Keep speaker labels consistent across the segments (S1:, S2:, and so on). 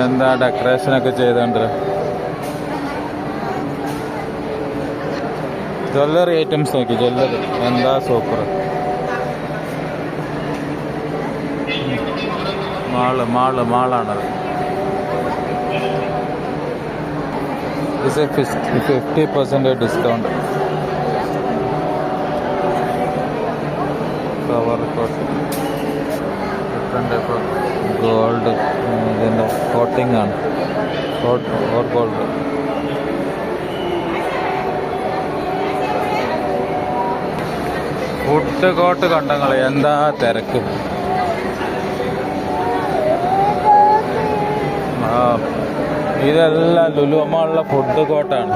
S1: എന്താ ഡെക്കറേഷനൊക്കെ ചെയ്തോണ്ട്. ജ്വല്ലറി ഐറ്റംസ് നോക്കി, ജ്വല്ലറി എന്താ സൂപ്പർ. മാളാണത്. 50% discount. Cover coat different gold, ഇതിൻ്റെ കോട്ടിംഗ് ആണ്, ഓർ ഗോൾഡ്. ഫുഡ് കോട്ട് കണ്ടങ്ങൾ, എന്താ തിരക്ക്. ഇതെല്ലാം ലുലുമാളിലെ ഫുഡ് കോർട്ടാണ്.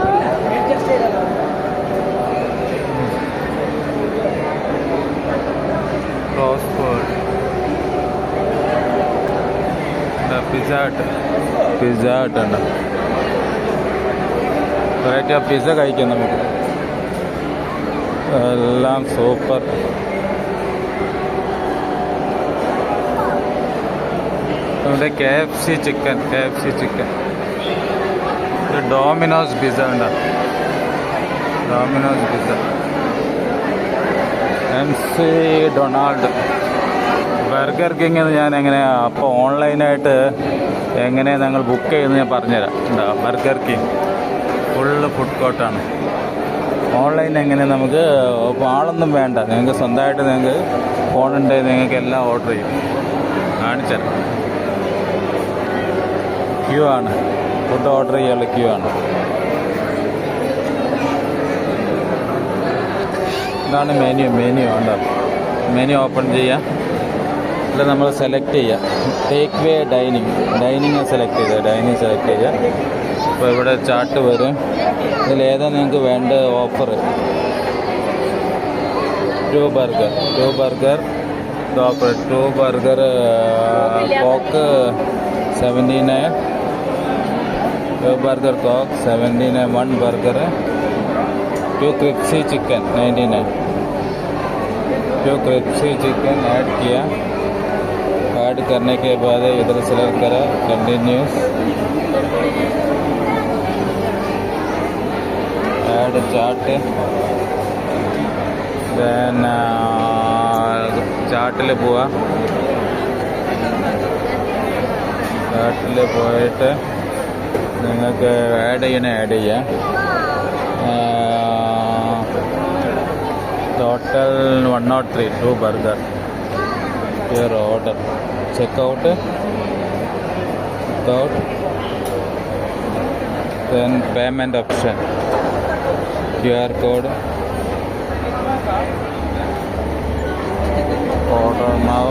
S1: പിസ്സ ഹട്ട് ഉണ്ട്. വെറൈറ്റി ഓഫ് പിസ്സ കഴിക്കാം നമുക്ക്. എല്ലാം സൂപ്പർ. ഇവിടെ KFC ചിക്കൻ, ഡോമിനോസ് പിസ്സ ഉണ്ട്. Domino's pizza, MC Donald, Burger King. ഞാൻ എങ്ങനെയാണ് അപ്പോൾ ഓൺലൈനായിട്ട് എങ്ങനെ ഞങ്ങൾ ബുക്ക് ചെയ്യുന്നത് ഞാൻ പറഞ്ഞുതരാം. എന്താ ബർഗർ കിങ് ഫുള്ള് ഫുഡ് കോർട്ടാണ്. ഓൺലൈൻ എങ്ങനെ നമുക്ക് ആളൊന്നും വേണ്ട, നിങ്ങൾക്ക് സ്വന്തമായിട്ട് നിങ്ങൾക്ക് ഫോണുണ്ടെങ്കിൽ നിങ്ങൾക്ക് എല്ലാം ഓർഡർ ചെയ്യും. കാണിച്ചുതരാം. ക്യൂ ആണ്, ഫുഡ് ഓർഡർ ചെയ്യാനുള്ള ക്യൂ ആണ്. ഇതാണ് മെനു ഉണ്ട്. മെനു ഓപ്പൺ ചെയ്യാം. ഇതിൽ നമ്മൾ സെലക്ട് ചെയ്യുക ടേക്ക് വേ ഡൈനിങ് സെലക്ട് ചെയ്യുക. അപ്പോൾ ഇവിടെ ചാർട്ട് വരും. ഇതിലേതാ നിങ്ങൾക്ക് വേണ്ട offer. 2 burger offer. 2 burger coke 79. 2 burger coke 79. 1 burger. 2 crispy chicken 99. 2 crispy chicken add किया. ऐड करने के बाद इधर सेलेक्ट करा कंटिन्यूस. Add chart. देन ചാർട്ടിൽ പോവുക. ചാർട്ടിൽ പോയിട്ട് നിങ്ങൾക്ക് ആഡ് ചെയ്യാം. Total 103. 2 burger. Your order. Checkout. Then payment option. QR code. Order now.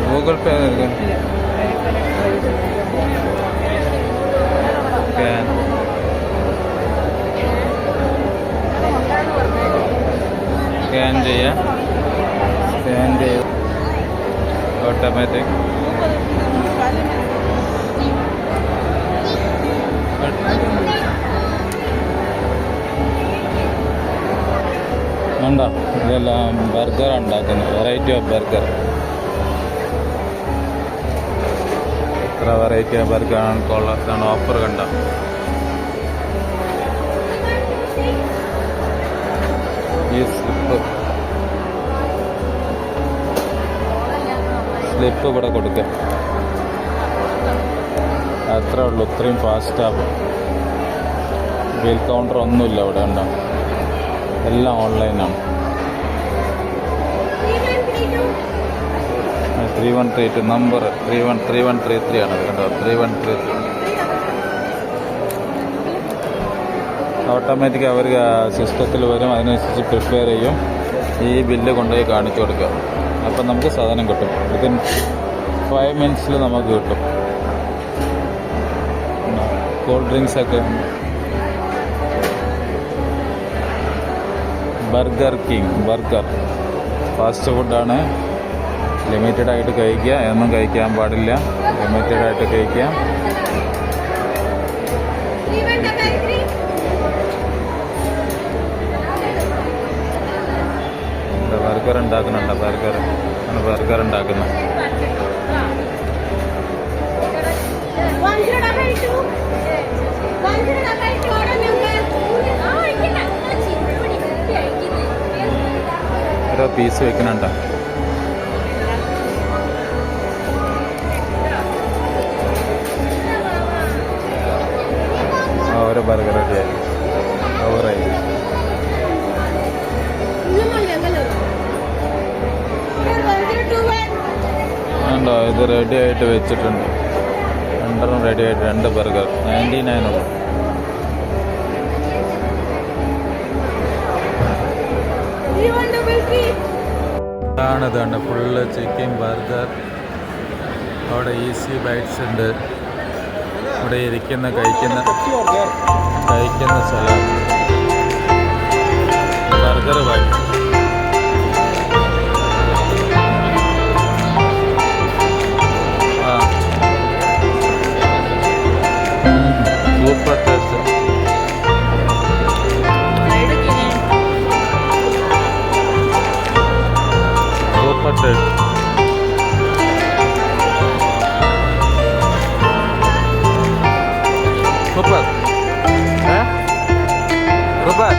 S1: Google Pay scan ചെയ്യാം. ഓട്ടോമാറ്റിക്. ഉണ്ടോ? ഇതെല്ലാം ബർഗർ ഉണ്ടാക്കുന്നു. Variety of burger. എത്ര വെറൈറ്റി ഓഫ് ബർഗറാണ് കൊള്ളാത്താണ്. ഓഫർ കണ്ട. ഈ സ്ലിപ്പ് ഇവിടെ കൊടുക്കുക. അത്രേ ഉള്ളൂ. ഇത്രയും ഫാസ്റ്റാകും. ബിൽ കൗണ്ടർ ഒന്നുമില്ല ഇവിടെ. ഉണ്ടോ? എല്ലാം ഓൺലൈനാണ്. 3132 നമ്പർ 3133 ആണ്. കണ്ടോ? 3133. ഓട്ടോമാറ്റിക് അവർ സിസ്റ്റത്തിൽ വരും. അതിനനുസരിച്ച് പ്രിപ്പയർ ചെയ്യും. ഈ ബില്ല് കൊണ്ടുപോയി കാണിച്ചു കൊടുക്കുക. അപ്പം നമുക്ക് സാധനം കിട്ടും. വിത്തിൻ 5 മിനിറ്റ്സിൽ നമുക്ക് കിട്ടും. കൂൾ ഡ്രിങ്ക്സൊക്കെ. ബർഗർ കിങ് ഫാസ്റ്റ് ഫുഡാണ്. ലിമിറ്റഡായിട്ട് കഴിക്കുക. എന്നും കഴിക്കാൻ പാടില്ല. ലിമിറ്റഡായിട്ട് കഴിക്കുക. ബർഗർ ഉണ്ടാക്കുന്നുണ്ട്. ബർഗർ ഉണ്ടാക്കുന്നു. ഓരോ പീസ് വെക്കുന്നുണ്ടോ? ഓരോ ബർഗർ റെഡിയായി ഓവറായി. ഉണ്ടോ? ഇത് റെഡി ആയിട്ട് വെച്ചിട്ടുണ്ട്. രണ്ടെണ്ണം റെഡി ആയിട്ട് 2 ബർഗർ 99 ഉള്ളൂ. ഇതാണ് ഫുള്ള് ചിക്കൻ ബർഗർ. അവിടെ ഈസി ബൈറ്റ്സ് ഉണ്ട്. ഇവിടെ ഇരിക്കുന്ന കഴിക്കുന്ന സ്ഥലം burger bite. Super taste. Super taste. Super. Super.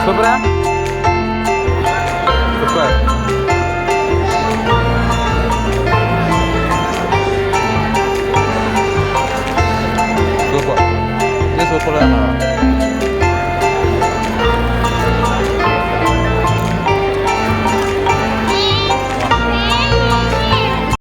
S1: സൂപ്പറാ.